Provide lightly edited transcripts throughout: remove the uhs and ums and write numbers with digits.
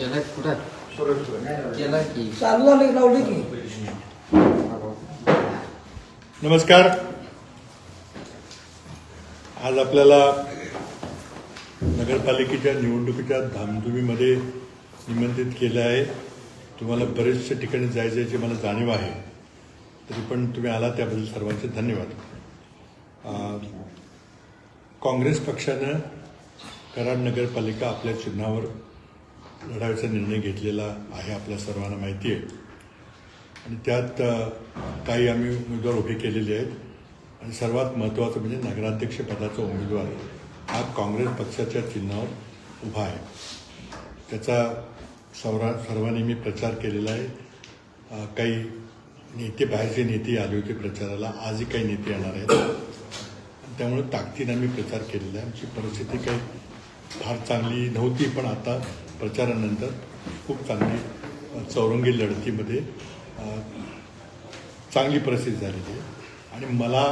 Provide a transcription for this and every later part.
केला कुठं केला की चालू झालं लावले की. नमस्कार. आज आपल्याला नगरपालिकेच्या निवडणुकीच्या धामधुमीमध्ये निमंत्रित केलं आहे. तुम्हाला बरेचशा ठिकाणी जायचं याची मला जाणीव आहे, तरी पण तुम्ही आला त्याबद्दल सर्वांचे धन्यवाद. काँग्रेस पक्षानं कराड नगरपालिका आपल्या चिन्हावर लढायचा निर्णय घेतलेला आहे, आपल्या सर्वांना माहिती आहे. आणि त्यात काही आम्ही उमेदवार उभे केलेले आहेत. आणि सर्वात महत्त्वाचं म्हणजे नगराध्यक्ष पदाचा उमेदवार हा काँग्रेस पक्षाच्या चिन्हावर उभा आहे. त्याचा सर्वांनी मी प्रचार केलेला आहे. काही नेते, बाहेरचे नेते आले होते प्रचाराला, आजही काही नेते येणार आहेत. त्यामुळे ताकदीनं आम्ही प्रचार केलेला आहे. आमची परिस्थिती काही फार चांगली नव्हती, पण आता प्रचारानंतर खूप चांगली चौरंगी लढतीमध्ये चांगली परिस्थिती झालेली आहे. आणि मला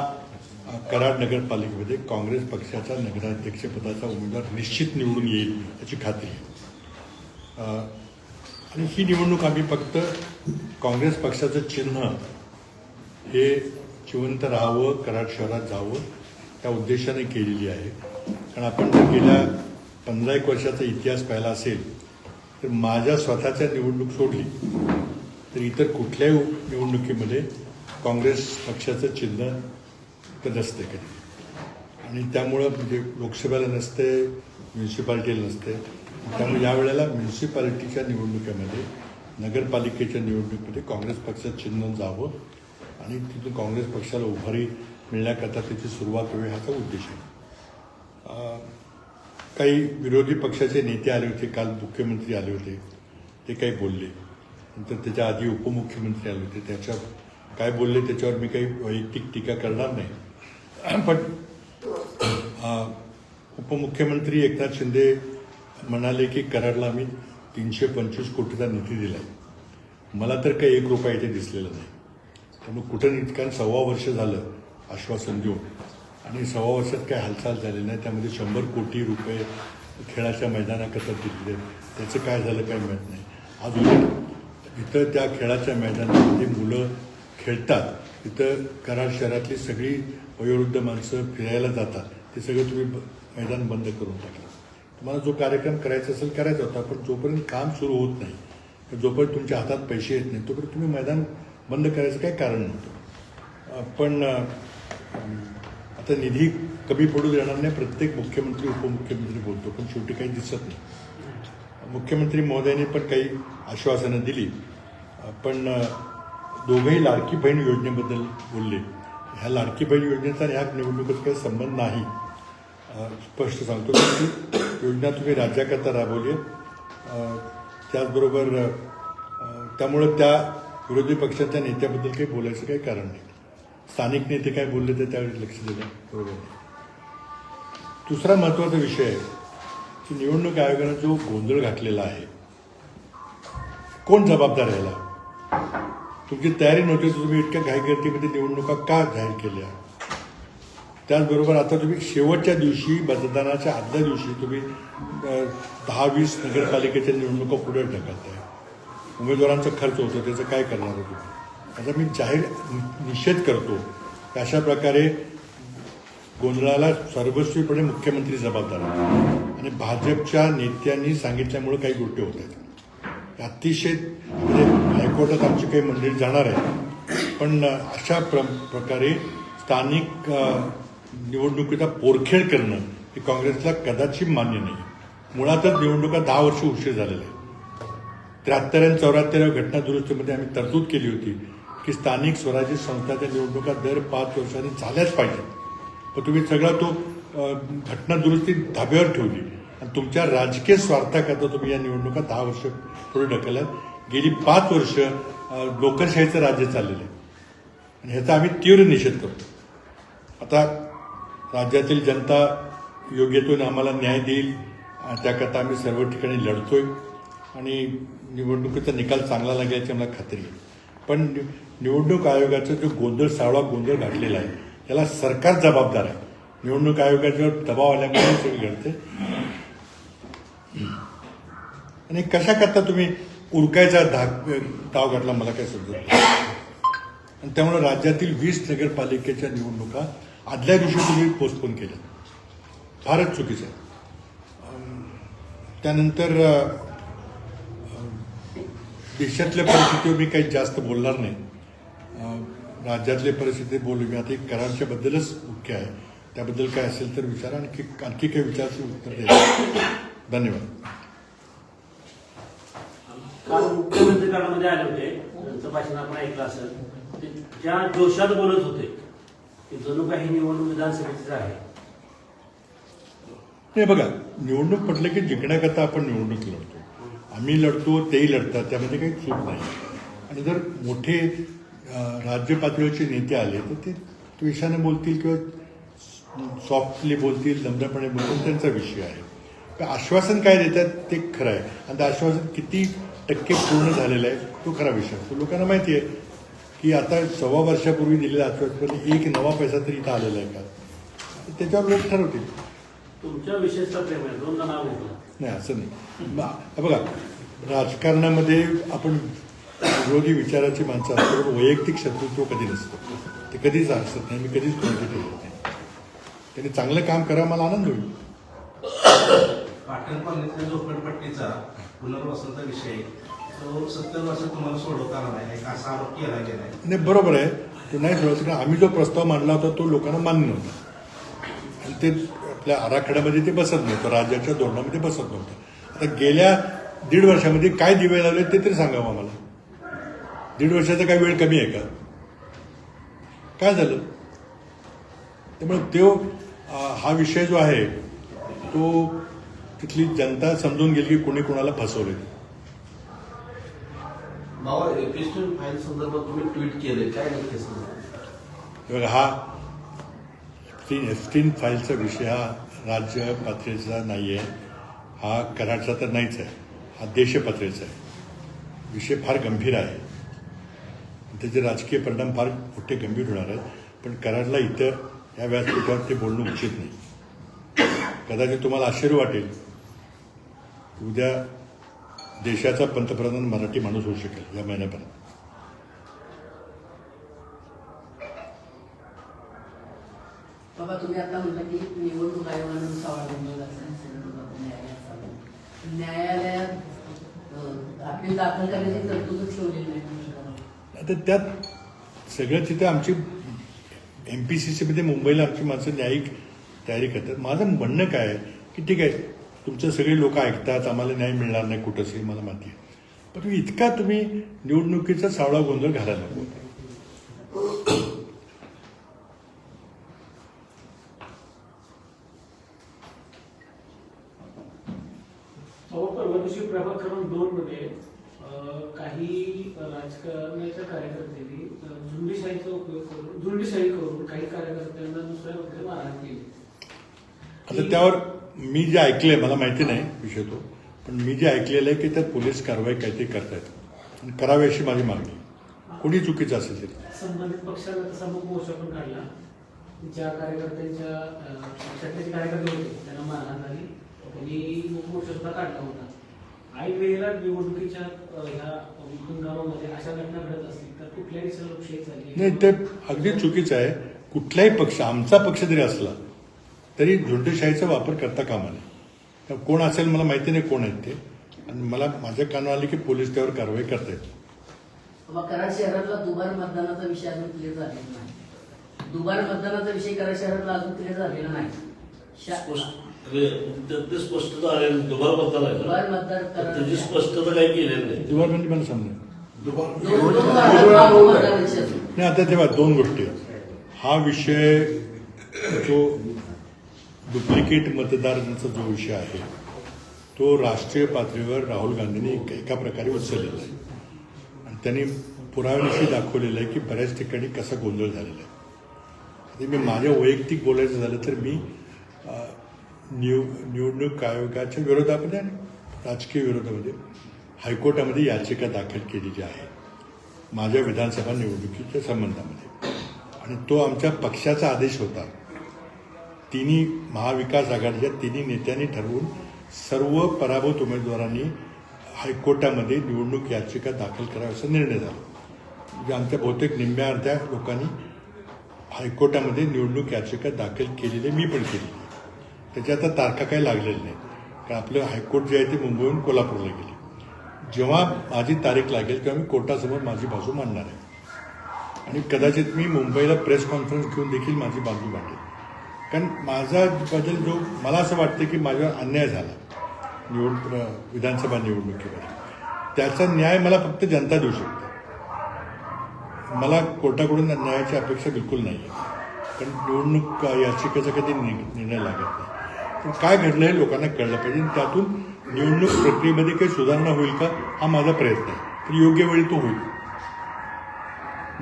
कराड नगरपालिकेमध्ये काँग्रेस पक्षाचा नगराध्यक्षपदाचा उमेदवार निश्चित निवडून येईल याची खात्री आहे. आणि ही निवडणूक आम्ही फक्त काँग्रेस पक्षाचं चिन्ह हे जिवंत राहावं, कराड शहरात जावं त्या उद्देशाने केलेली आहे. कारण आपण जर गेल्या 15 वर्षाचा इतिहास पाहिला असेल तर माझ्या स्वतःच्या निवडणूक सोडली तर इतर कुठल्याही निवडणुकीमध्ये काँग्रेस पक्षाचं चिन्ह तर नसते कधी. आणि त्यामुळं म्हणजे लोकसभेला नसते, म्युन्सिपाल्टीला नसते. त्यामुळे यावेळेला म्युन्सिपाल्टीच्या निवडणुकीमध्ये, नगरपालिकेच्या निवडणुकीमध्ये काँग्रेस पक्षाचं चिन्ह जावं आणि तिथून काँग्रेस पक्षाला उभारी मिळण्याकरता त्याची सुरुवात होईल हाचा उद्देश आहे. काही विरोधी पक्षाचे नेते आले होते, काल मुख्यमंत्री आले होते, ते काही बोलले. नंतर त्याच्या आधी उपमुख्यमंत्री आले होते, त्याच्या काय बोलले त्याच्यावर मी काही वैयक्तिक टीका करणार नाही. पण उपमुख्यमंत्री एकनाथ शिंदे म्हणाले की कराडला आम्ही 325 कोटीचा निधी दिला आहे. मला तर काही 1 रुपया इथे दिसलेला नाही. त्यामुळे कुठं इतकं 1.25 वर्ष झालं आश्वासन देऊन आणि 1.25 वर्षात काही हालचाल झाली नाही. त्यामध्ये 100 कोटी रुपये खेळाच्या मैदानाकरता दिले, त्याचं काय झालं काय माहीत नाही. आज उलट इथं त्या खेळाच्या मैदानामध्ये मुलं खेळतात, तिथं कराड शहरातली सगळी वयोवृद्ध माणसं फिरायला जातात, ते सगळं तुम्ही मैदान बंद करून टाकलं. तुम्हाला जो कार्यक्रम करायचा असेल करायचा होता, पण जोपर्यंत काम सुरू होत नाही, जोपर्यंत तुमच्या हातात पैसे येत नाही, तोपर्यंत तुम्ही मैदान बंद करायचं काही कारण नव्हतं. पण आता निधी कमी पडू देणार नाही, प्रत्येक मुख्यमंत्री उपमुख्यमंत्री बोलतो, पण शेवटी काही दिसत नाही. मुख्यमंत्री महोदयांनी पण काही आश्वासनं दिली, पण दोघंही लाडकी बहीण योजनेबद्दल बोलले. ह्या लाडकी बहीण योजनेचा ह्या निवडणुकीत काही संबंध नाही. स्पष्ट सांगतो की ती योजना तुम्ही राज्याकरता राबवली आहे. त्याचबरोबर त्यामुळं त्या विरोधी पक्षाच्या नेत्याबद्दल काही बोलायचं काही कारण नाही. स्थानिक नेते काय बोलले ते त्यावेळी लक्ष देणं बरोबर नाही. दुसरा महत्त्वाचा विषय आहे की निवडणूक आयोगानं जो गोंधळ घातलेला आहे, कोण जबाबदार याला? तुमची तयारी नव्हती तर तुम्ही इतक्या घाईगर्दीमध्ये निवडणुका का जाहीर केल्या? त्याचबरोबर आता तुम्ही शेवटच्या दिवशी, मतदानाच्या आदल्या दिवशी तुम्ही 10-20 नगरपालिकेच्या निवडणुका पुढे ढकलताय. उमेदवारांचा खर्च होतो, त्याचं काय करणार आहे तुम्ही? आता मी जाहीर निषेध करतो. अशा प्रकारे गोंधळाला सर्वस्वीपणे मुख्यमंत्री जबाबदार आहेत आणि भाजपच्या नेत्यांनी सांगितल्यामुळे काही गोष्टी होत आहेत. अतिशय म्हणजे हायकोर्टात आमची काही मंडळी जाणार आहे, पण अशा प्रकारे स्थानिक निवडणुकीचा पोरखेड करणं हे काँग्रेसला कदाचित मान्य नाही. मुळातच निवडणुका 10 वर्ष उशीर झालेला आहे. 73 आणि 74 घटना दुरुस्तीमध्ये आम्ही तरतूद केली होती की स्थानिक स्वराज्य संस्थांच्या निवडणुका दर 5 वर्षांनी झाल्याच पाहिजे. पण तुम्ही सगळा तो घटना दुरुस्ती धाब्यावर ठेवली आणि तुमच्या राजकीय स्वार्थाकरता तुम्ही या निवडणुका 10 वर्ष पुढे ढकलल्यात. गेली 5 वर्ष लोकशाहीचं राज्य चाललेलं आहे आणि ह्याचा आम्ही तीव्र निषेध करतो. आता राज्यातील जनता योग्यतेने आम्हाला न्याय देईल, त्याकरता आम्ही सर्व ठिकाणी लढतोय आणि निवडणुकीचा निकाल चांगला लागेल याची मला खात्री आहे. पण निवडणूक आयोगाचा जो गोंधळ, सावळा गोंधळ घातलेला आहे, याला सरकार जबाबदार आहे. निवडणूक आयोगाच्यावर दबाव आल्यामुळे सगळं घडते. आणि कशा करता तुम्ही उरकायचा डाव घातला मला काय समजत नाही. आणि त्यामुळे राज्यातील 20 नगरपालिकेच्या निवडणुका आदल्या दिवशी तुम्ही पोस्टपोन केल्या, फारच चुकीचं आहे. त्यानंतर देशातल्या परिस्थितीवर मी काही जास्त बोलणार नाही. राज्यातली परिस्थिती बोलू मी आता एक कराडच्या बद्दलच मुख्य आहे, त्याबद्दल काय असेल तर विचारा, आणखी काही विचाराचे उत्तर द्यायचं. धन्यवाद. काल मुख्यमंत्री काळामध्ये आले होते, त्यांचं भाषण आपण ऐकलं असेल. ते ज्या जोशात बोलत होते की जणू काही निवडणूक विधानसभेचीच आहे. नाही बघा, निवडणूक म्हटलं की जिंकण्याकरता आपण निवडणूक लढतो, आम्ही लढतो, तेही लढतात, त्यामध्ये काही चूक नाही. आणि जर मोठे राज्य पातळीवरचे नेते आले तर ते द्वेषाने बोलतील किंवा सॉफ्टली बोलतील, नम्रपणे बोलतील, त्यांचा विषय आहे. आश्वासन काय देतात ते खरं आहे, आणि ते आश्वासन किती टक्के पूर्ण झालेलं आहे तो खरा विषय असतो. लोकांना माहिती आहे की आता 1.25 वर्षापूर्वी दिलेल्या आश्वासनाने एक नवा पैसा तरी इथं आलेला आहे का, त्याच्यावर लोक ठरवतील. तुमच्या विशेषता प्रेम आहे, दोनदा नाव घेतलं नाही असं नाही. बघा, राजकारणामध्ये आपण विरोधी विचाराची माणसं असतो, वैयक्तिक शत्रुत्व कधी नसतं, ते कधीच असत नाही. मी कधीच कोणाची ठेवत नाही. त्यांनी चांगलं काम करा, मला आनंद होईल. पाटण कॉलनीतल्या झोपडपट्टीचा पुनर्वसनाचा विषय तो 70 वर्ष तुम्हाला सोडवता आला नाही, असा आरोप केला गेलाय. नाही, बरोबर आहे, तो नाही सोडायचं. कारण आम्ही जो प्रस्ताव मांडला होता तो लोकांना मान्य नव्हता, आणि ते आपल्या आराखड्यामध्ये ते बसत नव्हतं, राज्याच्या धोरणामध्ये बसत नव्हतं. आता गेल्या 1.5 वर्षामध्ये काय दिवे लावले ते तरी सांगावं आम्हाला. 1.5 वर्षाचा काय वेळ कमी आहे का? काय झालं? त्यामुळे तो हा विषय जो आहे तो तिथली जनता समजून गेली की कोणी कोणाला फसवले. क्रिस्टन फाईल संदर्भात तुम्ही ट्विट केले, काय नक्की सांगा? बघा, हा एफस्टीन फाईलचा विषय हा राज्य पातळीचा नाही आहे, हा कराडचा तर नाहीच आहे, हा देश पातळीचा आहे. विषय फार गंभीर आहे, त्याचे राजकीय परिणाम फार मोठे गंभीर होणार आहेत. पण कराडला इथं या व्यासपीठावर ते बोलणं उचित नाही. कदाचित तुम्हाला आश्चर्य वाटेल, उद्या देशाचा पंतप्रधान मराठी माणूस होऊ शकेल या महिन्यापर्यंत. बाबा, तुम्ही आता म्हटलं की निवडणूक आयोगानं सवाल न्यायालयात अपील दाखल करण्याची तरतूद ठेवलेली नाही. आता त्यात सगळं तिथे आमची MPCC मध्ये मुंबईला आमची माणसं न्यायिक तयारी करतात. माझं म्हणणं काय आहे की ठीक आहे, तुमचं सगळे लोक ऐकतात, आम्हाला न्याय मिळणार नाही कुठंच, हे मला माहिती आहे. पण इतका तुम्ही निवडणुकीचा सावळा गोंधळ घालायला नको. परवा दिवशी प्रभाग क्रमांक 2 मध्ये काही राजकारणाच्या कार्यकर्त्यांनी झुंडीशाही करून काही कार्यकर्त्यांना दुसऱ्या वगैरे मारहाण केली. आता त्यावर मी जे ऐकलंय, मला माहिती नाही विषय तो, पण मी जे ऐकलेलं आहे की त्यात पोलीस कारवाई काहीतरी करतायत आणि करावी अशी माझी मागणी. कोणी चुकीचं असेल तरी संबंधित पक्षाला तसा मग मोर्चा पण काढला. ज्या कार्यकर्त्यांच्या पक्षाचे कार्यकर्ते होते त्यांना मारहाण झाली, त्यांनी मोर्चा सुद्धा काढला होता. ऐन वेळेला निवडणुकीच्या ह्या हंगामामध्ये अशा घटना घडत असतील तर कुठल्याही लोकशाही झाली नाही, ते अगदी चुकीचं आहे. कुठलाही पक्ष, आमचा पक्ष जरी असला तरी झुंडशाहीचा वापर करता कामा नये. कोण असेल मला माहिती नाही कोण आहेत ते, आणि मला माझ्या कानावर आले की पोलीस त्यावर कारवाई करतायत. कराड शहरातला दुबार मतदानाचा विषय अजून क्लिअर झालेला नाही. दुबार मतदानाचा विषय कराड शहरातला अजून क्लिअर झालेला नाही. ते स्पष्टता आहे, दुबार मतदान आहे, दुबार मतदार त्याची स्पष्टता काही केलेली नाही. दुबार म्हणजे मला समजा नाही. आता तेव्हा 2 गोष्टी. हा विषय जो डुप्लिकेट मतदारांचा जो विषय आहे तो राष्ट्रीय पातळीवर राहुल गांधींनी एका प्रकारे उचललेला आहे, आणि त्यांनी पुराव्यानिशी दाखवलेलं आहे की बऱ्याच ठिकाणी कसा गोंधळ झालेला आहे. मी माझ्या वैयक्तिक बोलायचं झालं तर मी निवडणूक आयोगाच्या विरोधामध्ये आणि राजकीय विरोधामध्ये हायकोर्टामध्ये याचिका दाखल केलेली आहे माझ्या विधानसभा निवडणुकीच्या संबंधामध्ये, आणि तो आमच्या पक्षाचा आदेश होता. तिन्ही महाविकास आघाडीच्या 3 नेत्यांनी ठरवून सर्व पराभूत उमेदवारांनी हायकोर्टामध्ये निवडणूक याचिका दाखल करावी असा निर्णय झाला. म्हणजे आमच्या बहुतेक निम्म्या अर्ध्या लोकांनी हायकोर्टामध्ये निवडणूक याचिका दाखल केलेली, मी पण केलेली. त्याची आता तारखा काही लागलेल्या नाही, कारण आपलं हायकोर्ट जे आहे ते मुंबईहून कोल्हापूरला गेले. जेव्हा माझी तारीख लागेल तेव्हा मी कोर्टासमोर माझी बाजू मांडणार आहे आणि कदाचित मी मुंबईला प्रेस कॉन्फरन्स घेऊन देखील माझी बाजू मांडेल. कारण माझ्याबद्दल जो मला असं वाटतं की माझ्यावर अन्याय झाला विधानसभा निवडणुकीमध्ये, त्याचा न्याय मला फक्त जनता देऊ शकते. मला कोर्टाकडून न्यायाची अपेक्षा बिलकुल नाही आहे, कारण निवडणूक याचिकेचा कधी निर्णय लागत नाही. पण काय घडलं हे लोकांना कळलं पाहिजे आणि त्यातून निवडणूक प्रक्रियेमध्ये काही सुधारणा होईल का हा माझा प्रयत्न आहे. तर योग्य वेळी तो होईल.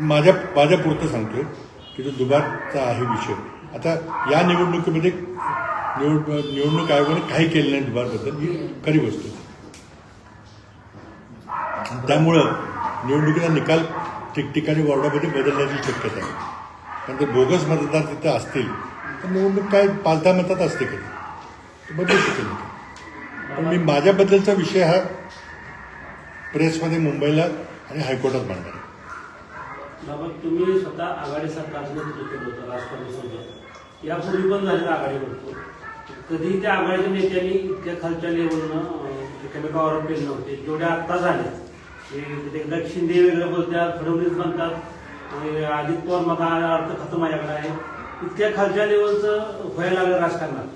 माझ्यापुरतं सांगतोय की जो दुबारचा आहे विषय, आता या निवडणुकीमध्ये निवडणूक आयोगाने काही केलं नाही दुबारबद्दल, ही खरी वस्तू आहे. आणि त्यामुळं निवडणुकीचा निकाल ठिकठिकाणी वॉर्डामध्ये बदलण्याची शक्यता आहे. कारण जर बोगस मतदार तिथे असतील तर निवडणूक काय 5-10 मतात असते कधी बदलू शकेल. पण मी माझ्याबद्दलचा विषय हा प्रेसमध्ये मुंबईला आणि हायकोर्टात मांडणार आहे. बाबा, तुम्ही स्वतः आघाडी सरकारचं नेतृत्व केलं होतं राष्ट्रवादीसोबत, यापूर्वी पण झालेलं आघाडी करतो. कधी त्या आघाडीच्या नेत्यांनी इतक्या खालच्या लेवलनं एकमेकावर केले नव्हते जेवढे आत्ता झाले. एकदा शिंदे वेगळं बोलतात, फडणवीस म्हणतात आणि अजित पवार मग अर्थ खतं माझ्याकडे आहे. इतक्या खालच्या लेवलचं व्हायला लागलं राजकारणात.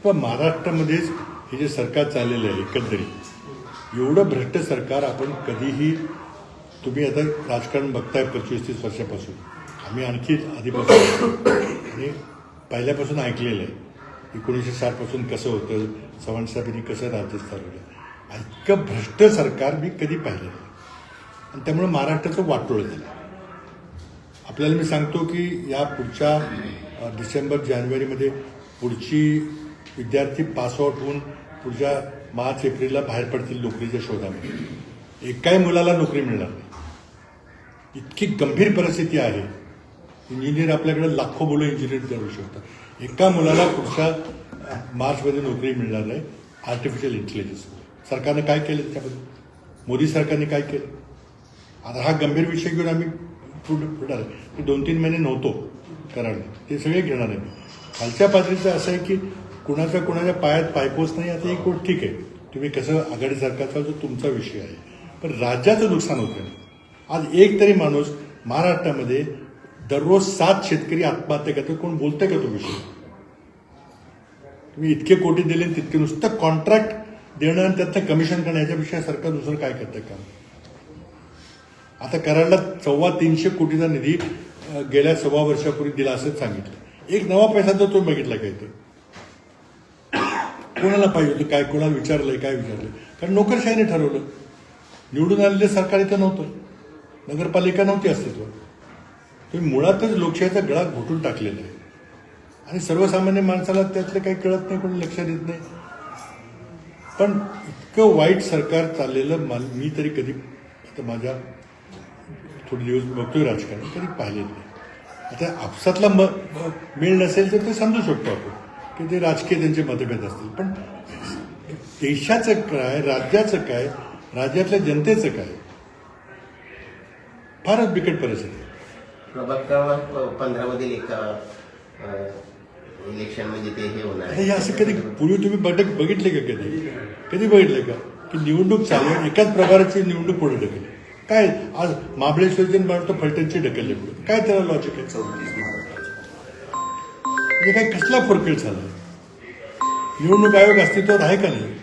पण महाराष्ट्रामध्येच हे जे सरकार चाललेलं आहे एकंदरीत एवढं भ्रष्ट सरकार आपण कधीही, तुम्ही आता राजकारण बघताय 25-30 वर्षापासून, आम्ही आणखी आधीपासून आणि पहिल्यापासून ऐकलेलं आहे. 1960 पासून कसं होतं, चव्हाणसाहेबांनी कसं राज्य चालवलं, इतकं भ्रष्ट सरकार मी कधी पाहिलं नाही. आणि त्यामुळे महाराष्ट्राचं वाटोळं झालं. आपल्याला मी सांगतो की या पुढच्या डिसेंबर-जानेवारीमध्ये पुढची विद्यार्थी पासआउट होऊन पुढच्या मार्च-एप्रिलला बाहेर पडतील नोकरीच्या शोधामध्ये. एकाही मुलाला नोकरी मिळणार नाही. इतकी गंभीर परिस्थिती आहे. इंजिनियर आपल्याकडे लाखो मुलं इंजिनिअरिंग करू शकतात. एका मुलाला पुढच्या मार्चमध्ये नोकरी मिळणार नाही. आर्टिफिशियल इंटेलिजन्स सरकारनं काय केलं त्याच्याबद्दल, मोदी सरकारने काय केलं. आता हा गंभीर विषय घेऊन आम्ही पुढे 2-3 महिने नव्हतो करायला, ते सगळे घेणार आहे. खालच्या पातळीचं असं आहे की कुणाच्या पायात पायपोच नाही. आता एक गोष्ट ठीक आहे, तुम्ही कसं आघाडी सरकारचा जो तुमचा विषय आहे, पण राज्याचं नुकसान होतं. आज एक तरी माणूस महाराष्ट्रामध्ये दररोज 7 शेतकरी आत्महत्या करतात, कोण बोलतंय का तो विषय. तुम्ही इतके कोटी दिले तितके नुसतं कॉन्ट्रॅक्ट देणं आणि त्यातनं कमिशन करणं याच्यापेक्षा सरकार दुसरं काय करतं काम. आता कराडला 350 कोटीचा निधी गेल्या 1.25 वर्षापूर्वी दिला असंच सांगितलं. एक नवा पैसा तर तो बघितला काय, ते कोणाला पाहिजे होतं, काय कोणाला विचारलंय, काय विचारलंय. कारण नोकरशाहीने ठरवलं. निवडून आलेले सरकार इथं नव्हतं, नगरपालिका नव्हती अस्तित्वात. तुम्ही मुळातच लोकशाहीचा गळा घोटून टाकलेला आहे आणि सर्वसामान्य माणसाला त्यातलं काही कळत नाही, कोणी लक्ष देत नाही. पण इतकं वाईट सरकार चाललेलं मी तरी कधी, आता माझ्या थोडे दिवस बघतोय राजकारण, कधी पाहिलेलं नाही. आता आपसातला मेळ नसेल तर ते समजू शकतो आपण की ते राजकीय त्यांचे मतभेद असतील, पण देशाचं काय, राज्याचं काय, राज्यातल्या जनतेचं काय, फारच बिकट परिस्थिती. प्रभाग क्रमांक 15 मधील एका इलेक्शन म्हणजे ते हे होणार हे असं कधी पूर्वी तुम्ही बघितले का, कधी बघितले का की निवडणूक चालू आहे, एकाच प्रकाराची निवडणूक पुढे ढकलली. काय आज महाबळेश्वरची तो फलटणची ढकलली पुढे, काय त्याला लॉजिक आहे. म्हणजे काय कसला फोरखेळ चाललाय. निवडणूक आयोग अस्तित्वात आहे का नाही.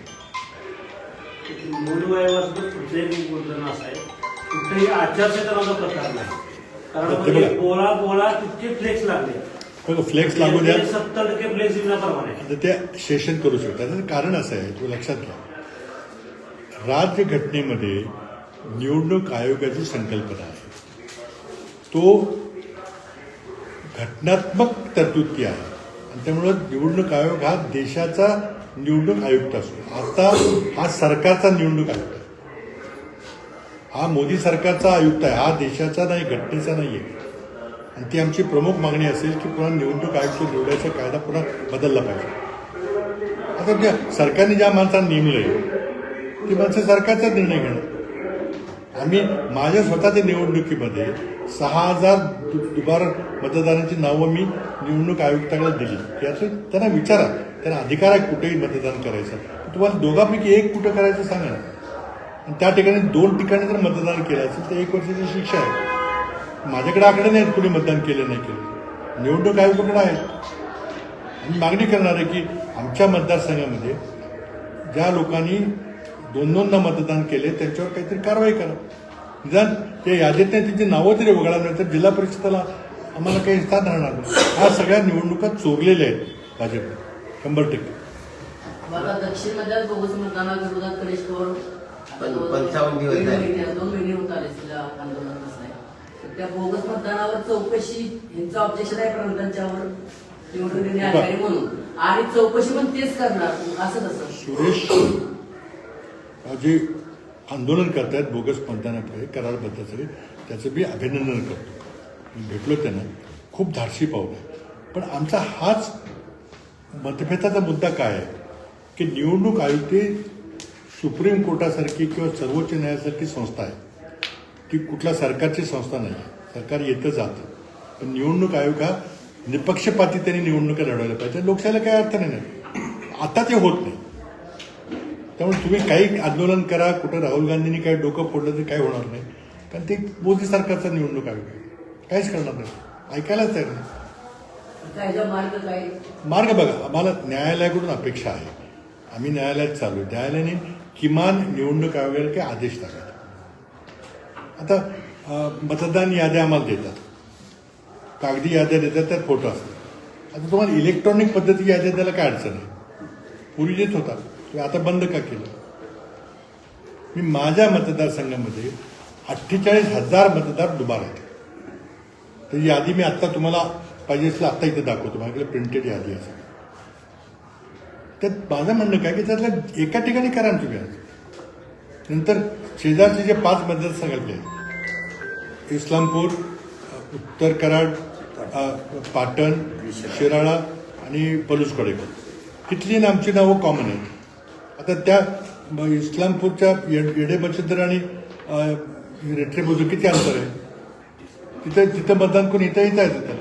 निवडणूक आयोगाचं कुठल्याही बोलणं असं आहे, कुठेही आचारसंहिता प्रकार नाही. कारण बोळा तितके फ्लेक्स लागले, फ्लेक्स लागू द्या, 70% फ्लेक्स दिल्याप्रमाणे आता ते सेशन करू शकतात. त्याचं कारण असं आहे, तो लक्षात घ्या, राज्यघटनेमध्ये निवडणूक आयोगाची संकल्पना आहे, तो घटनात्मक तरतुदी आहे आणि त्यामुळं निवडणूक आयोग हा देशाचा निवडणूक आयुक्त असतो. आता हा सरकारचा निवडणूक आयुक्त आहे, हा मोदी सरकारचा आयुक्त आहे, हा देशाचा नाही, घटनेचा नाही आहे. आणि ती आमची प्रमुख मागणी असेल की पुन्हा निवडणूक आयुक्त निवडायचा कायदा पुन्हा बदलला पाहिजे. आता सरकारने ज्या माणसांना नेमलंय ती माणसं सरकारचा निर्णय घेणार. आम्ही माझ्या स्वतःच्या निवडणुकीमध्ये 6,000 दुबार मतदारांची नावं मी निवडणूक आयुक्ताकडे दिली. याचं त्यांना विचारा, त्यांना अधिकार आहे कुठेही मतदान करायचं. तुम्हाला दोघांपैकी एक कुठं करायचं सांगा ना. आणि त्या ठिकाणी 2 ठिकाणी जर मतदान केलं असेल तर 1 वर्षाची शिक्षा आहे. माझ्याकडे आकडे नाहीत कुणी मतदान केलं नाही केलं, निवडणूक आयोगाकडे आहेत. मी मागणी करणार आहे की आमच्या मतदारसंघामध्ये ज्या लोकांनी 2-2दा मतदान केले त्यांच्यावर काहीतरी कारवाई करा. निदान ते यादीत नाही त्यांची नावं तरी वगळा नाही तर जिल्हा परिषदेला आम्हाला काही स्थान राहणार नाही. ह्या सगळ्या निवडणुका चोरलेल्या आहेत भाजपने 100%. आता दक्षिण मधल्या बोगस मतदानाविरोधात गणेश पवार 55 दिवस झाले. 2 महिने होत आले तिला आंदोलन कसं आहे. तर त्या बोगस मतदानावर चौकशी यांचं ऑब्जेक्शन आहे प्रांतांच्यावर निवडणुकीचे अधिकारी म्हणून, आणि चौकशी पण तेच करणार असं कसं. सुरेश जे आंदोलन करतायत बोगस मतदानाकडे करारबद्दल त्याचं मी अभिनंदन करतो. मी भेटलो त्यांना, खूप धाडसी पाऊल आहे. पण आमचा हाच मतभेदाचा मुद्दा काय आहे की निवडणूक आयुक्त ही सुप्रीम कोर्टासारखी किंवा सर्वोच्च न्यायालयासारखी संस्था आहे. ती कुठल्या सरकारची संस्था नाही आहे. सरकार येतं जातं. पण निवडणूक आयोग हा निपक्षपाती त्यांनी निवडणुका लढवल्या पाहिजे. लोकशाहीला काही अर्थ नाही. आता ते होत नाही. त्यामुळे तुम्ही काही आंदोलन करा, कुठं राहुल गांधींनी काही डोकं फोडलं तर काही होणार नाही. कारण ते मोदी सरकारचा निवडणूक आयोग आहे, काहीच करणार नाही, ऐकायलाच तयार नाही. त्याचा मार्ग काय. मार्ग बघा, आम्हाला न्यायालयाकडून अपेक्षा आहे. आम्ही न्यायालयात चालू. न्यायालयाने किमान निवडणूक आयोगाला काही आदेश टाकायचे. आता मतदान याद्या आम्हाला देतात, कागदी याद्या देतात, त्यात फोटो असतात. आता तुम्हाला इलेक्ट्रॉनिक पद्धती याद्या द्यायला काय अडचण आहे. पूर्वी देत होता, तुम्ही आता बंद का केलं. मी माझ्या मतदारसंघामध्ये 48,000 मतदार दुबार आहेत. तर ही यादी मी आत्ता तुम्हाला पाहिजे असलं आत्ता इथे दाखवतो. माझ्याकडे प्रिंटेड यादी असेल. त्यात माझं म्हणणं काय की त्यातल्या एका ठिकाणी करा ना तुम्ही. नंतर शेजारचे जे 5 मतदारसंघातले आहेत, इस्लामपूर, उत्तर कराड, पाटण, शिराळा आणि पलूसकडेकर, तिथली ना आमची नावं कॉमन आहेत. आता त्या इस्लामपूरच्या येडे बचतर आणि रेट्रेबुजू किती अंतर आहे. तिथं मतदान करून इथं येता येतं त्याला.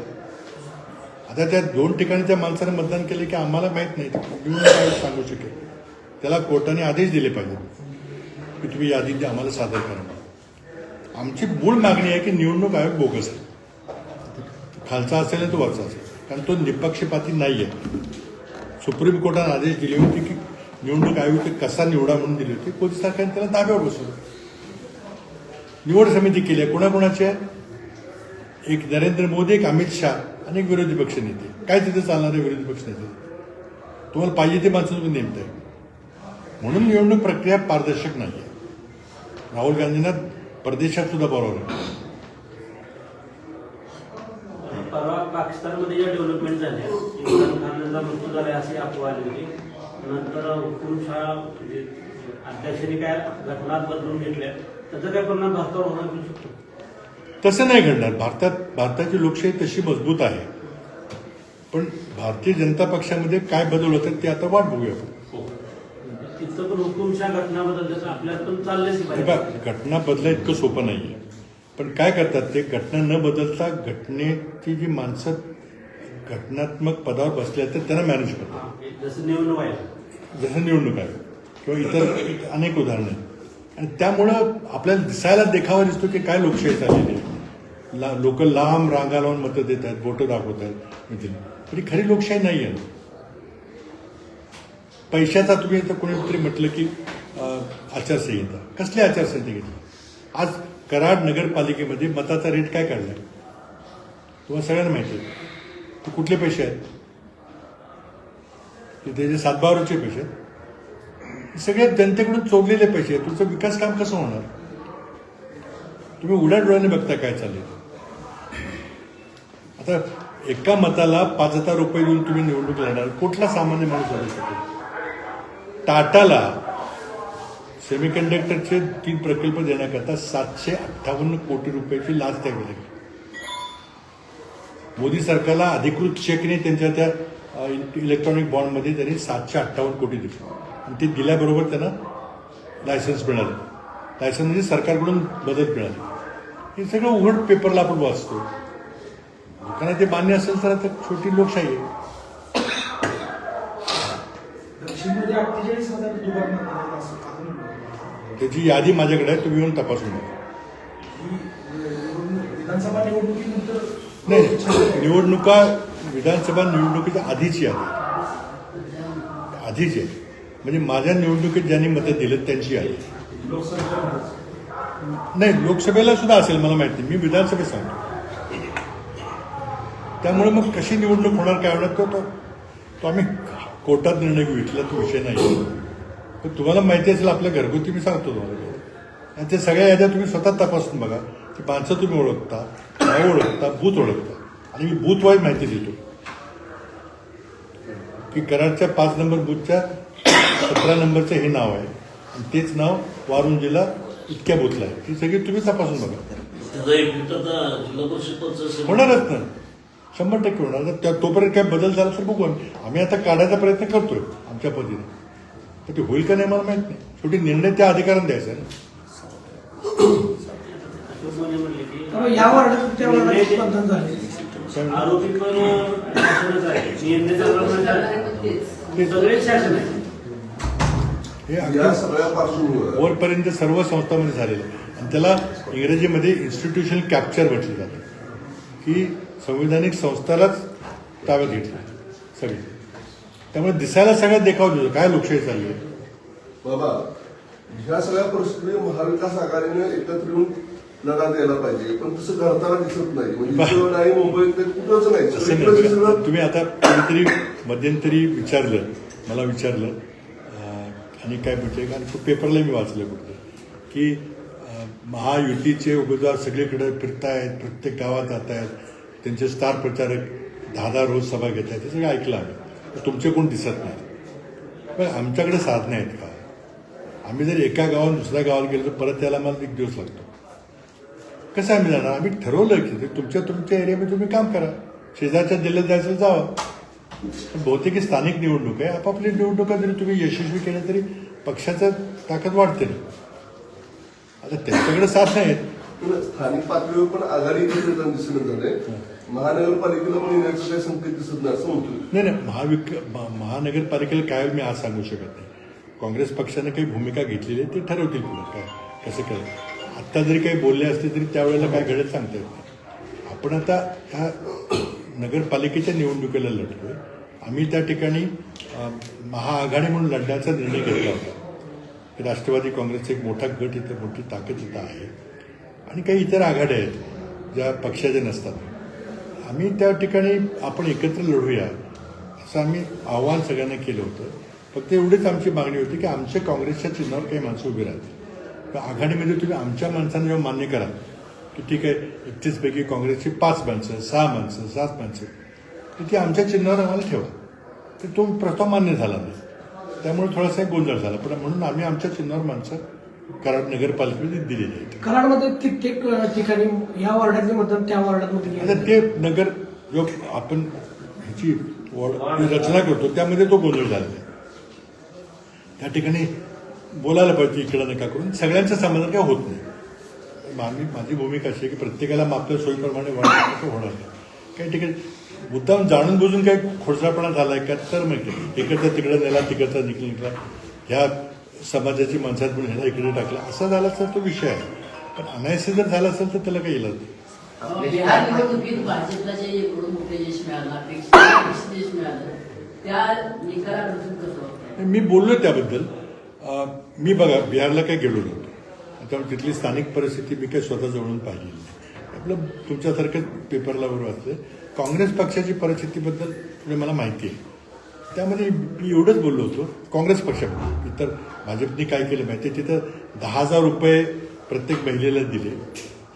आता त्या 2 ठिकाणी त्या माणसाने मतदान केले की आम्हाला माहीत नाही, निवडणूक आयोग सांगू शकेल. त्याला कोर्टाने आदेश दिले पाहिजे की तुम्ही यादी आम्हाला सादर करा. आमची मूळ मागणी आहे की निवडणूक आयोग बोगस आहे. खालचा असेल तो वरचा असेल, कारण तो निपक्षपाती नाही आहे. सुप्रीम कोर्टाने आदेश दिले होते की निवडणूक आयोग कसा निवडा म्हणून दिली होती. मोदी सरकारने त्याला ताब्यावर बसवलं. निवड समिती केली आहे. कोणाकोणाची आहे. एक नरेंद्र मोदी, एक अमित शहा आणि एक विरोधी पक्ष नेते. काय तिथे चालणार आहे विरोधी पक्ष नेते. तुम्हाला पाहिजे ते माणसं तुम्ही नेमताय. म्हणून निवडणूक प्रक्रिया पारदर्शक नाही आहे. राहुल गांधींना परदेशात सुद्धा बरोबर आहे. परवा पाकिस्तानमध्ये ज्या डेव्हलपमेंट झाल्या, इम्रान खानचा मृत्यू झाला अशी अफवा आली होती. नंतर हुकुमशहा म्हणजे अध्यक्षांनी काय घटना बदलून घेतल्या, त्याचा काय परिणाम भारतावर होणार होऊ शकतो. तसं नाही घडणार. भारताची लोकशाही तशी मजबूत आहे. पण भारतीय जनता पक्षामध्ये काय बदल होतात ते आता वाट बघूया. तिथं पण हुकुमशहा घटना बदलल्याचं आपल्यात पण चाललेच पाहिजे. घटना बदला इतकं सोपं नाहीये. पण काय करतात ते, घटना न बदलता घटनेची जी माणसं घटनात्मक पदावर बसले आहेत त्यांना मॅनेज करतात. जसं निवडणूक आहे किंवा इतर अनेक उदाहरणं आहेत. आणि त्यामुळं आपल्याला दिसायला देखावा दिसतो की काय लोकशाही चाललेली आहे. लोक लांब रांगा लावून मतं देत आहेत, बोटं दाखवत आहेत. तरी खरी लोकशाही नाही आहे. पैशाचा तुम्ही इथं कोणीतरी म्हटलं की आचारसंहिता, कसली आचारसंहिता घेतली. आज कराड नगरपालिकेमध्ये मताचा रेट काय काढला तुम्हाला सगळ्यांना माहिती आहे. ते कुठले पैसे आहेत. तिथे जे 7/12चे पैसे आहेत, सगळे जनतेकडून चोरलेले पैसे आहेत. तुमचं विकास काम कसं होणार. तुम्ही उघड्या डोळ्याने बघता काय चाललंय. आता एका मताला 5,000 रुपये देऊन तुम्ही निवडणूक लढणार. कुठला सामान्य माणूस लढू शकेल. टाटाला सेमीकंडक्टरचे 3 प्रकल्प देण्याकरता 758 कोटी रुपयाची लाच द्यावी लागली. मोदी सरकारला अधिकृत चेकने त्यांच्या त्या इलेक्ट्रॉनिक बॉन्डमध्ये त्यांनी 758 कोटी दिले. आणि ते दिल्याबरोबर त्यांना लायसन्स मिळालं, लायसन्स म्हणजे सरकारकडून मदत मिळाली. हे सगळं उघड पेपरला आपण वाचतो. लोकांना ते मान्य असेल तर आता छोटी लोकशाही आहे. दक्षिणमध्ये 48,000 दुबार मतदार आहेत असं आपण त्याची यादी माझ्याकडे आहे, तुम्ही येऊन तपासून बघा. विधानसभा निवडणुकीनंतर नाही, निवडणुका विधानसभा निवडणुकीच्या आधीची यादी आधीची आहे. म्हणजे माझ्या निवडणुकीत ज्यांनी मतं दिलं त्यांची यादी. नाही, लोकसभेला सुद्धा असेल मला माहिती, मी विधानसभेत सांगतो. त्यामुळे मग कशी निवडणूक होणार काय होणार तो आम्ही कोर्टात निर्णय घेऊ, इथला तो विषय नाही. पण तुम्हाला माहिती असेल आपल्या घरगुती मी सांगतो तुम्हाला, आणि ते सगळ्या याद्या तुम्ही स्वतः तपासून बघा. ती माणसं तुम्ही ओळखता, नाव ओळखता, बूथ ओळखता. आणि मी बूथ वाईज माहिती देतो की कराडच्या 5 नंबर बूथच्या 17 नंबरचं हे नाव आहे आणि तेच नाव वारुंजीला इतक्या बूथला आहे. ही सगळी तुम्ही तपासून बघा. त्याचा इफेक्ट आता जिल्हा परिषद पंचायत होणारच ना, 100% होणार. तोपर्यंत काय बदल झाला तर बघू. आम्ही आता काढायचा प्रयत्न करतोय आमच्या पद्धतीने, पण ते होईल का नाही मला माहित नाही. शेवटी निर्णय त्या अधिकाऱ्यांना द्यायचा ना. म्हणले की त्यामुळे या वार्डात त्या वार्डात मतदान झाले. आरोपी पण शासनच आहे, निर्णय तेच. सगळे शासन आहे. हे या अगदी सगळ्या पार्श्वभूमीवर वरपर्यंत सर्व संस्थांमध्ये झालेलं आहे. आणि त्याला इंग्रजीमध्ये इन्स्टिट्यूशनल कॅप्चर म्हटलं जातं की संविधानिक संस्थालाच ताब्यात घेतलं सगळे. त्यामुळे दिसायला सगळ्यात देखाव देतो काय लोकशाही चालली आहे. बाबा ह्या सगळ्या परिस्थिती महाविकास आघाडीने एकत्र येऊन लढा द्यायला पाहिजे, पण तसं करताना दिसत नाही. म्हणजे इथं नाही, मुंबईत नाही, कुठंच नाही. असं सगळीकडे नाही. सगळं तुम्ही आता कोणीतरी मध्यंतरी मला विचारलं आणि काय म्हणजे कारण पेपरला मी वाचलं कुठं की महायुतीचे उमेदवार सगळीकडे फिरतायत, प्रत्येक गावात जात आहेत, त्यांचे स्टार प्रचारक 10 रोज सभा घेत आहेत. हे सगळं ऐकलं आम्ही. तुमचे कोण दिसत नाही. पण आमच्याकडे साधनं आहेत का? आम्ही जर एका गावात दुसऱ्या गावात गेलो तर परत यायला मला 1 दिवस लागतो. कसं आम्ही जाणार? आम्ही ठरवलं की तुमच्या एरियामध्ये तुम्ही काम करा, शेजारच्या जिल्ह्यात जायचं जावं. पण बहुतेक स्थानिक निवडणूक आहे. आपापली निवडणुका जरी तुम्ही यशस्वी केल्या तरी पक्षाचं ताकद वाढते ना. आता त्यांच्याकडे साथ नाहीत. पण स्थानिक पातळीवर पण आघाडी दिसणं झालंय. महानगरपालिकेला पण येण्याचं काही संकेत दिसत नाही असं म्हणतो. नाही, महानगरपालिकेला काय मी आज सांगू शकत नाही. काँग्रेस पक्षाने काही भूमिका घेतलेली आहे, ते ठरवतील पुढे काय कसं करायचं. आत्ता जरी काही बोलले असते तरी त्यावेळेला काय घडत सांगता येत नाही. आपण आता ह्या नगरपालिकेच्या निवडणुकीला लढतोय. आम्ही त्या ठिकाणी महाआघाडी म्हणून लढण्याचा निर्णय घेतला होता. राष्ट्रवादी काँग्रेसचा एक मोठा गट इथं, मोठी ताकद इथं आहे आणि काही इतर आघाड्या आहेत ज्या पक्षाच्या नसतात. आम्ही त्या ठिकाणी आपण एकत्र लढूया असं आम्ही आव्हान सगळ्यांना केलं होतं. फक्त एवढीच आमची मागणी होती की आमच्या काँग्रेसच्या चिन्हावर काही माणसं उभी राहतील. आघाडीमध्ये तुम्ही आमच्या माणसांना जेव्हा मान्य कराल की ठीक आहे 31 पैकी काँग्रेसची 5 माणसं, 6 माणसं, 7 माणसं, तर ती आमच्या चिन्हावर आम्हाला ठेवा. तर तो प्रस्ताव मान्य झाला नाही. त्यामुळे थोडासा गोंधळ झाला. पण म्हणून आम्ही आमच्या चिन्हावर माणसं कराड नगरपालिकेमध्ये दिलेली आहेत. कराडमध्ये कित्येक ठिकाणी या वार्डातले मतदान त्या वार्डामध्ये आता ते नगर जो आपण ह्याची रचना करतो त्यामध्ये तो गोंधळ झालेला आहे. त्या ठिकाणी बोलायला पाहिजे इकडं नका करून. सगळ्यांचं समाधान काय होत नाही. माझी भूमिका अशी आहे की प्रत्येकाला आपल्या सोयीप्रमाणे वाढतं होणार नाही. काही ठिकाणी मुद्दाम जाणून बुजून काही खोडसाळपणा झाला आहे का तर माहिती इकडचा तिकडं नेला, तिकडचा निघला, ह्या समाजाची माणसात म्हणून ह्याला इकडे टाकला असं झाला तर तो विषय आहे. पण अनायसे जर झाला असेल तर त्याला काही इलाज नाही. बिहार निवडणुकीत भाजपला जे एवढं मोठं यश मिळालं, अपेक्षित यश मिळालं, त्या निकालाबद्दल कसं वाटतं? मी बोललो त्याबद्दल. मी बघा बिहारला काही गेलो नव्हतो. त्यामुळे तिथली स्थानिक परिस्थिती मी काही स्वतः जवळून पाहिलेली नाही. आपलं तुमच्यासारखंच पेपरला वर वाचलं. काँग्रेस पक्षाची परिस्थितीबद्दल म्हणजे मला माहिती आहे. त्यामध्ये मी एवढंच बोललो होतो काँग्रेस पक्षामध्ये. इतर भाजपने काय केलं माहिती आहे, तिथं 10,000 रुपये प्रत्येक महिलेला दिले.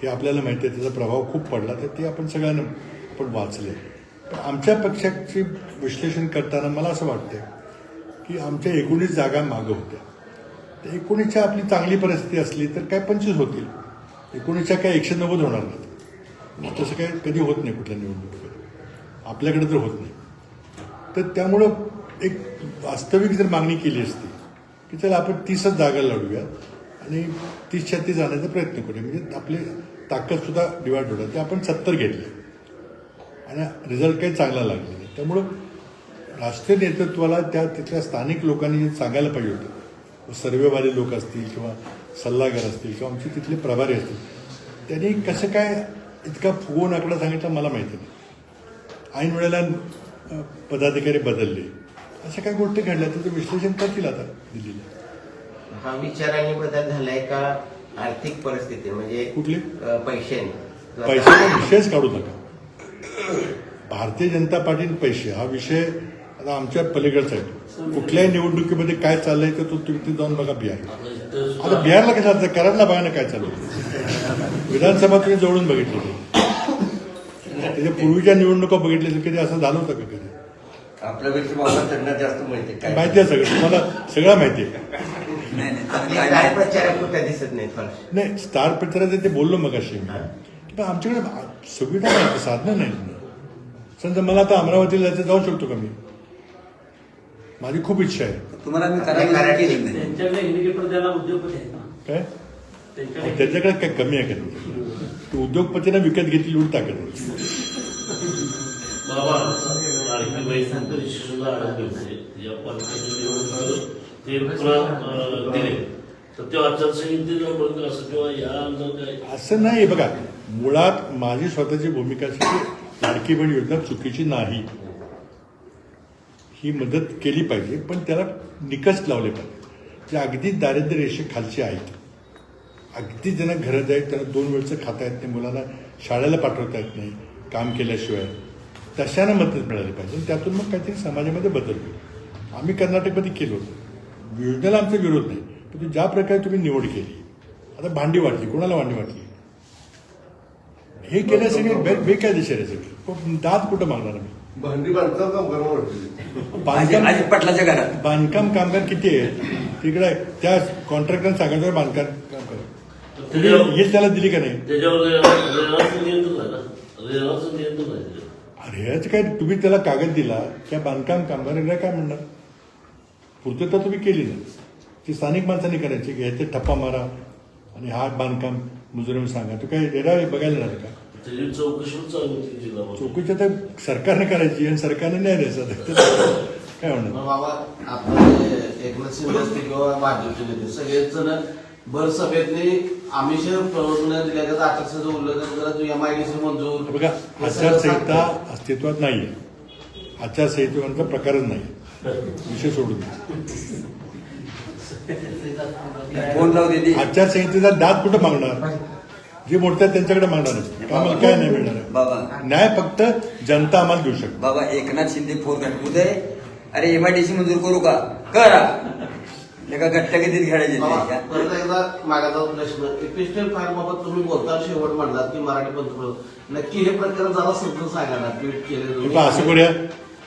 हे आपल्याला माहिती आहे, त्याचा प्रभाव खूप पडला. तर ते आपण सगळ्यांना आपण वाचले. पण आमच्या पक्षाचे विश्लेषण करताना मला असं वाटतं की आमच्या 19 जागा मागं होत्या. तर 19च्या आपली चांगली परिस्थिती असली तर काय 25 होतील. 19च्या काय 190 होणार नाहीत. तसं काय कधी होत नाही कुठल्या निवडणुकीमध्ये, आपल्याकडे तर होत नाही. तर त्यामुळं एक वास्तविक जर मागणी केली असती की चला आपण 30च जागा लढूया आणि 30-36 जाण्याचा प्रयत्न करूया, म्हणजे आपली ताकदसुद्धा डिवाइड होणार. ते आपण 70 घेतले आणि रिझल्ट काही चांगला लागला नाही. त्यामुळं राष्ट्रीय नेतृत्वाला तिथल्या स्थानिक लोकांनी जे सांगायला पाहिजे होतं, सर्वेवाले लोक असतील किंवा सल्लागार असतील किंवा आमचे तिथले प्रभारी असतील, त्यांनी कसं काय इतका फुगवून आकडा सांगितला मला माहिती नाही. ऐन वेळेला पदाधिकारी बदलले, अशा काही गोष्टी घडल्या त्याचं विश्लेषण करतील आता दिल्लीला. हा विचाराने बदल झालाय का आर्थिक परिस्थिती म्हणजे कुठली पैशाने पैशाचा विषयच काढू नका. भारतीय जनता पार्टी पैसे हा विषय आता आमच्या पलीकडचा आहे. कुठल्याही निवडणुकीमध्ये काय चाललंय तर तुम्ही जाऊन बघा बिहार. आता बिहारला कसं जायचं, कराडला बघा ना काय चालू आहे. विधानसभा तुम्ही जवळून बघितली, त्याच्या पूर्वीच्या निवडणुका बघितल्या तर कधी असं झालं होतं का कधी? आपल्यापेक्षा मला त्यांना जास्त माहिती आहे. माहिती आहे सगळं, तुम्हाला सगळं माहिती आहे. काय प्रचारक कुठे दिसत नाही थोडं. नाही, स्टार प्रचाराचं ते बोललो मग अशी पण आमच्याकडे सुविधा नाही, साधनं नाही. समजा मला आता अमरावतीला जायचं, जाऊ शकतो का मी? माझी खूप इच्छा आहे. तुम्हाला मी करायला केली नाही. त्यांच्याकडे इंडिकेटर द्यायला उद्योगपती आहेत ना. काय त्यांच्याकडे त्याच्याकडे काय कमी आहे का? ते उद्योगपतीनं विकत घेतली लूट ताकद. बाबा लाडकी बहीण परिशिष्टला अडक होते या पालिकेच्या निवडणुकीत ते दिले तर ते आचारसंहितेला बंद असं किंवा या असं नाही. बघा, मुळात माझी स्वतःची भूमिका अशी की लाडकी बहीण योजना चुकीची नाही, ही मदत केली पाहिजे, पण त्याला निकष लावले पाहिजे. जे अगदी दारिद्र्य रेषेखालचे आहेत, अगदी ज्यांना घरं आहेत, त्यांना 2 वेळचं खाता येत नाही, मुलांना शाळेला पाठवता येत नाही काम केल्याशिवाय, तशांना मदत मिळाली पाहिजे. त्यातून मग काहीतरी समाजामध्ये बदल होईल. आम्ही कर्नाटकमध्ये केलं होतं. योजनेला आमचा विरोध नाही, पण ज्या प्रकारे तुम्ही निवड केली, आता भांडी वाटली, कोणाला भांडी वाटली, हे केल्यासाठी बेकायदेशीर आहे सगळं. दात कुठं मागणार आम्ही? भांडी बांधकाम कामगारांना वाटते. बांधकाम पाटलाच्या घरात बांधकाम कामगार किती आहेत तिकडे? त्या कॉन्ट्रॅक्टरने सांगायचं बांधकाम कामगार हेच त्याला दिली का नाही? त्याच्यावर रेराचं नियंत्रण आहे ना, रेराचं नियंत्रण आहे. अरे याचं काय, तुम्ही त्याला कागद दिला त्या बांधकाम कामगारांना काय म्हणणार? पूर्तता तुम्ही केली ना, ती स्थानिक माणसांनी करायची. घ्यायचे ठप्पा मारा आणि हा बांधकाम मजुरांना सांगा. तो काय रेरा बघायला नाही का? त्याची चौकशी चालू होती जिल्हा. चौकशी तर सरकारने करायची आणि सरकारने नाही द्यायचं. काय म्हणणार? बाबा आपले एकनाथ शिंदे असतील किंवा भाजपचे नेते सगळेच जण भर सभेतनी आमिष प्रवर्तन दिल्या जातं. आचारसंहिता उल्लंघन करत MIDC मंजूर. बघा, आचारसंहिता अस्तित्वात नाहीये. आचारसंहितेचा प्रकारच नाही, विषय सोडून. फोन लावू दे. आचारसंहितेचा दाद कुठं मागणार? जे मोठे त्यांच्याकडे मागणार आहे. आम्हाला काय नाही मिळणार आहे? बाबा न्याय फक्त जनता आम्हाला देऊ शकते. बाबा एकनाथ शिंदे फोन करतो उदय, अरे MIDC मंजूर करू का? करा. एका गट्ट्यागतीत खेळायचे. परत एकदा मागाचा प्रश्न, पिस्टल फायर बाबत तुम्ही बोलता शेवट म्हणलात की मराठी पंतप्रधान नक्की हे प्रकरण जरा समजून सांगा ना. ट्विट केले असं करूया,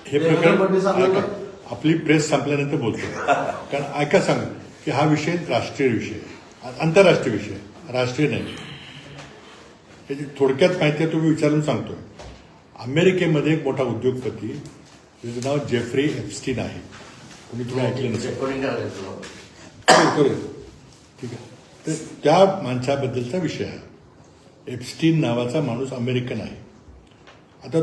हे फडणवीस प्रकरण आपल्याला आपली प्रेस संपल्यानंतर बोलतो. कारण ऐका सांग की हा विषय राष्ट्रीय विषय आहे, आंतरराष्ट्रीय विषय आहे, राष्ट्रीय नाही. याची थोडक्यात माहिती आहे, तुम्ही विचारून सांगतो. अमेरिकेमध्ये एक मोठा उद्योगपती ज्याचं नाव जेफ्री एप्स्टीन आहे. तुम्ही ऐकलं नसेल. ठीक आहे. तर त्या माणसाबद्दलचा विषय आहे. एप्स्टीन नावाचा माणूस अमेरिकन आहे. आता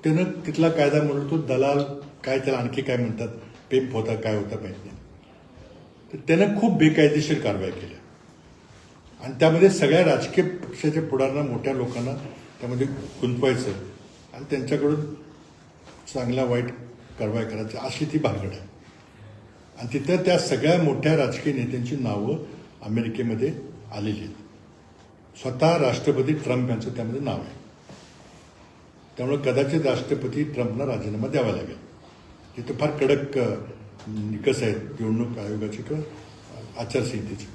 त्यानं तिथला कायदा म्हणून तो दलाल, काय त्याला आणखी काय म्हणतात, पेप होता काय होता माहित नाही. तर त्यानं खूप बेकायदेशीर कारवाई केल्या आणि त्यामध्ये सगळ्या राजकीय पक्षाच्या पुढाऱ्यांना, मोठ्या लोकांना त्यामध्ये गुंतवायचं आणि त्यांच्याकडून चांगल्या वाईट कारवाई करायची, अशी ती भानगड आहे. आणि तिथं त्या सगळ्या मोठ्या राजकीय नेत्यांची नावं अमेरिकेमध्ये आलेली आहेत. स्वतः राष्ट्रपती ट्रम्प यांचं त्यामध्ये नाव आहे. त्यामुळे कदाचित राष्ट्रपती ट्रम्पना राजीनामा द्यावा लागेल. तिथं फार कडक निकष आहेत निवडणूक आयोगाचे किंवा आचारसंहितेचे.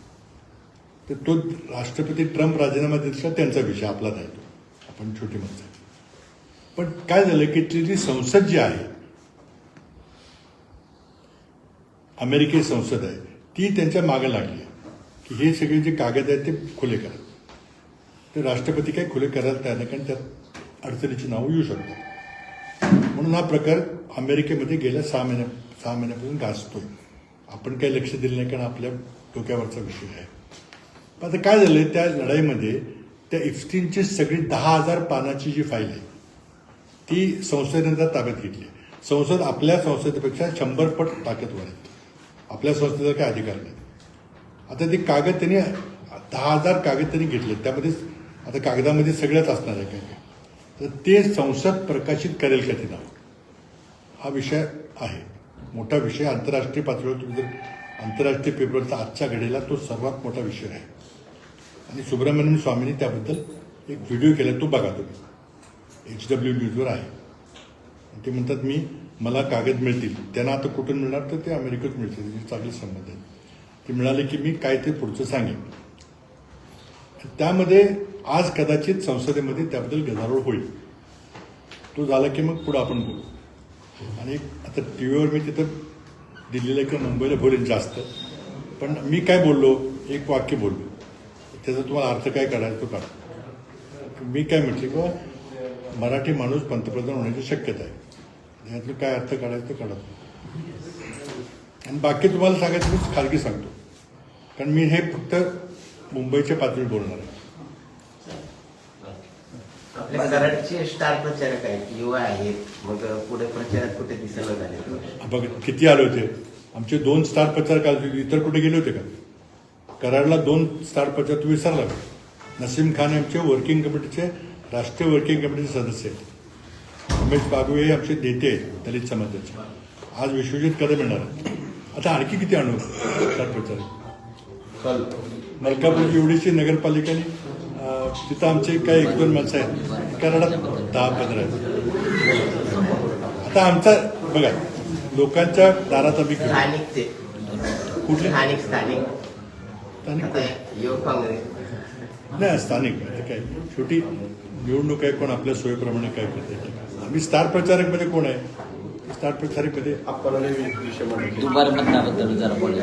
तर तो राष्ट्रपती ट्रम्प राजीनामा देतील का त्यांचा विषय, आपला नाही. तो आपण छोटी माणसं. पण काय झालं की तिथली संसद जी आहे, अमेरिकी संसद आहे, ती त्यांच्या मागे लागली की हे सगळे जे कागद आहेत ते खुले करा. ते राष्ट्रपती काही खुले करायला तयार नाही, कारण त्यात अडचणीची नावं येऊ शकतात. म्हणून हा प्रकार अमेरिकेमध्ये गेल्या 6 महिन्यापासून गाजतोय. आपण काही लक्ष दिलं नाही कारण आपल्या डोक्यावरचा विषय आहे. पण आता काय झालंय त्या लढाईमध्ये त्या इफ्स्टीनची सगळी 10,000 पानाची जी फाईल आहे ती संसदेने ताब्यात घेतली. संसद आपल्या संसदेपेक्षा 100 पट ताकदवर आहे. आपल्या संसदेचा काही अधिकार नाही. आता ते कागद त्यांनी 10,000 कागद त्यांनी घेतले. त्यामध्ये आता कागदामध्ये सगळ्याच असणार आहे काय तर ते संसद प्रकाशित करेल का ते नाव, हा विषय आहे. मोठा विषय आंतरराष्ट्रीय पातळीवर तुम्ही जर आंतरराष्ट्रीय पेपरचा आजच्या घडीला तो सर्वात मोठा विषय आहे. आणि सुब्रमण्यम स्वामींनी त्याबद्दल एक व्हिडिओ केला, तो बघा तुम्ही, HW न्यूजवर आहे. ते म्हणतात मला कागद मिळतील. त्यांना आता कुठून मिळणार तर ते अमेरिकेत मिळतील, त्याचे चांगले संबंध आहेत. ते म्हणाले की मी काय ते पुढचं सांगेन. त्यामध्ये आज कदाचित संसदेमध्ये त्याबद्दल गदारोळ होईल. तो झाला की मग पुढं आपण बोलू. आणि आता टी व्हीवर मी तिथं दिल्लीला किंवा मुंबईला बोलेन जास्त, पण मी काय बोललो, एक वाक्य बोललो, त्याचा तुम्हाला अर्थ काय काढायचा तो काढा. मी काय म्हटलं की मराठी माणूस पंतप्रधान होण्याची शक्यता आहे, यातलं काय अर्थ काढायचं तो काढा. आणि बाकी तुम्हाला सांगायचं मी खाजगी सांगतो, कारण मी हे फक्त मुंबईच्या पातळीवर बोलणार आहे. आपल्या कराडचे स्टार प्रचारक आहेत, युवा आहेत, मग पुढे प्रचारात कुठे दिसलं झाले? बघ किती आले होते आमचे 2 स्टार प्रचारक आले होते. इतर कुठे गेले होते का? कराडला 2 स्टार प्रचारक तुम्ही विसरला का? नसीम खान आमचे वर्किंग कमिटीचे, राष्ट्रीय वर्किंग कमिटीचे सदस्य आहेत. उमेश बागवे हे आमचे नेते आहेत दलित समाजाचे. आज विश्वजित कदम येणार आहे. आता आणखी किती आणू स्टार प्रचारक? मलकापूरची एवढीशी नगरपालिकेने तिथं आमचे काही 1-2 माणसं आहेत. कराडात 10-15 आहेत. आता आमचा बघा लोकांच्या दारात आम्ही स्थानिक ते कुठले स्थानिक स्थानिक आता युवक काँग्रेस नाही स्थानिक आता काय शेवटी निवडणूक आहे, कोण आपल्या सोयीप्रमाणे काय करते. आम्ही स्टार प्रचारक मध्ये कोण आहे? स्टार प्रचारक मध्ये आपण विषय म्हणतो दुबार मतदानाबद्दल जरा बोलायचं.